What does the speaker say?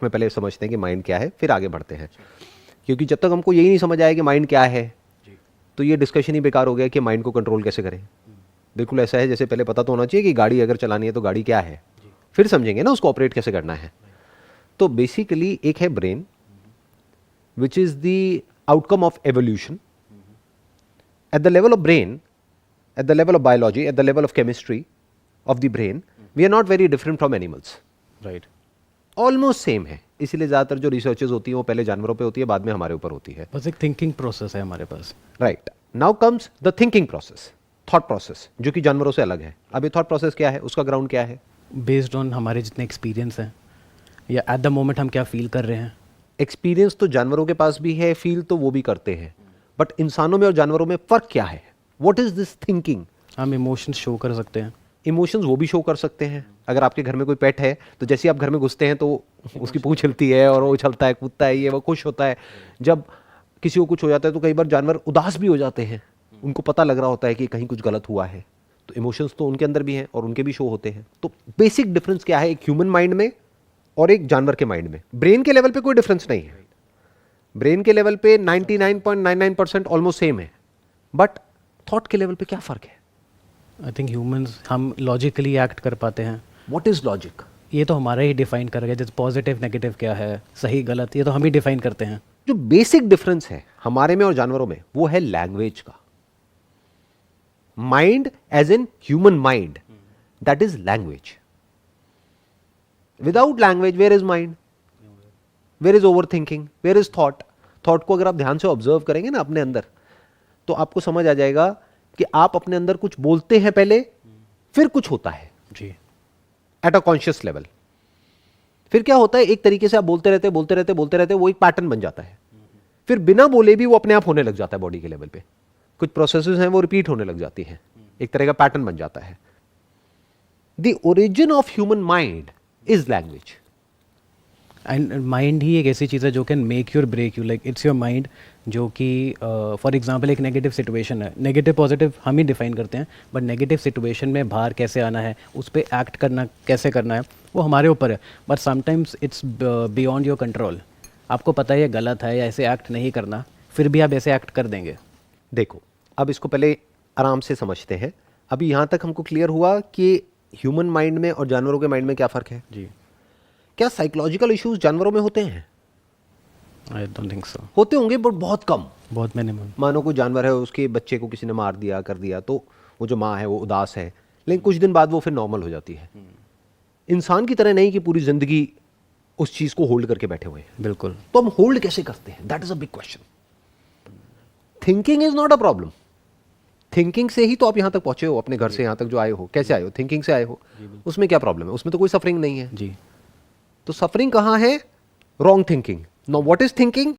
में पहले समझते हैं कि माइंड क्या है, फिर आगे बढ़ते हैं, क्योंकि जब तक हमको यही नहीं समझ आया कि माइंड क्या है तो ये डिस्कशन ही बेकार हो गया कि माइंड को कंट्रोल कैसे करें। बिल्कुल ऐसा है जैसे पहले पता तो होना चाहिए कि गाड़ी अगर चलानी है तो गाड़ी क्या है, फिर समझेंगे ना उसको ऑपरेट कैसे करना है। तो बेसिकली एक है brain which is the outcome of evolution. At the level of brain, at the level of biology, at the level of chemistry of the brain, we are not very different from animals. Right. Almost same है, इसीलिए ज़्यादातर जो researches होती हैं वो पहले जानवरों पे होती है, बाद में हमारे ऊपर होती है। बस एक थिंकिंग प्रोसेस है हमारे पास। Right, now comes the thinking process, thought process, जो कि जानवरों से अलग है। अब ये थॉट प्रोसेस क्या है, उसका ग्राउंड क्या है? बेस्ड ऑन हमारे जितने एक्सपीरियंस हैं या एट द मोमेंट हम क्या फील कर रहे हैं। एक्सपीरियंस तो जानवरों के पास भी है, फील तो वो भी करते हैं, बट इंसानों में और जानवरों में फ़र्क क्या है? What is this thinking? हम इमोशंस शो कर सकते हैं। इमोशंस वो भी शो कर सकते हैं। अगर आपके घर में कोई पेट है तो जैसे ही आप घर में घुसते हैं तो उसकी पूंछ हिलती है और वो उछलता है, कूदता है, ये वो खुश होता है। जब किसी को कुछ हो जाता है तो कई बार जानवर उदास भी हो जाते हैं, उनको पता लग रहा होता है कि कहीं कुछ गलत हुआ है। तो इमोशंस तो उनके अंदर भी हैं और उनके भी शो होते हैं। तो बेसिक डिफरेंस क्या है एक ह्यूमन माइंड में और एक जानवर के माइंड में? ब्रेन के लेवल पे कोई डिफरेंस नहीं है। ब्रेन के लेवल पे 99.99% ऑलमोस्ट सेम है, बट थॉट के लेवल पे क्या फर्क है? आई थिंक ह्यूमंस हम लॉजिकली एक्ट कर पाते हैं। What is logic? ये तो हमारा ही डिफाइन करेगा, जैसे पॉजिटिव नेगेटिव क्या है, सही गलत, ये तो हम ही डिफाइन करते हैं। जो बेसिक डिफरेंस है हमारे में और जानवरों में वो है लैंग्वेज का। Mind as in human mind, that is language. Without language where is mind, where is over thinking, where is thought? Thought को अगर आप ध्यान से ऑब्जर्व करेंगे ना अपने अंदर, तो आपको समझ आ जाएगा कि आप अपने अंदर कुछ बोलते हैं पहले, फिर कुछ होता है जी। At a conscious level. फिर क्या होता है, एक तरीके से आप बोलते रहते बोलते रहते बोलते रहते, वो एक पैटर्न बन जाता है। फिर बिना बोले भी वो अपने आप होने लग जाता है बॉडी के लेवल पे। कुछ प्रोसेसेस हैं वो रिपीट होने लग जाती हैं, एक तरह का पैटर्न बन जाता है। The origin of human mind is language. And mind ही एक ऐसी चीज़ है जो can make you or break you. Like it's your mind जो कि फॉर एग्जांपल एक नेगेटिव सिचुएशन है, नेगेटिव पॉजिटिव हम ही डिफाइन करते हैं, बट नेगेटिव सिचुएशन में बाहर कैसे आना है, उस पर एक्ट करना कैसे करना है, वो हमारे ऊपर है। But sometimes it's beyond your control. आपको पता है ये गलत है या ऐसे एक्ट नहीं करना, फिर भी आप ऐसे एक्ट कर देंगे। देखो, अब इसको पहले आराम से समझते हैं। अभी यहां तक हमको क्लियर हुआ कि ह्यूमन माइंड में और जानवरों के माइंड में क्या फर्क है। जी। क्या साइकोलॉजिकल इश्यूज जानवरों में होते हैं? I don't think so. होते होंगे बट बहुत कम। बहुत मिनिमम। मानो कोई जानवर है, उसके बच्चे को किसी ने मार दिया, कर दिया, तो वो जो माँ है वो उदास है, लेकिन कुछ दिन बाद वो फिर नॉर्मल हो जाती है। इंसान की तरह नहीं कि पूरी जिंदगी उस चीज को होल्ड करके बैठे हुए हैं। बिल्कुल। तो हम होल्ड कैसे करते हैं, that is a big question. Thinking is not a problem. Thinking से ही तो आप यहां तक पहुंचे हो, अपने घर से यहां तक जो आए हो, कैसे आए हो? थिंकिंग से आए हो। उसमें क्या प्रॉब्लम है? उसमें तो कोई सफरिंग नहीं है। जी। तो सफरिंग कहां है? Wrong thinking. Now what is thinking?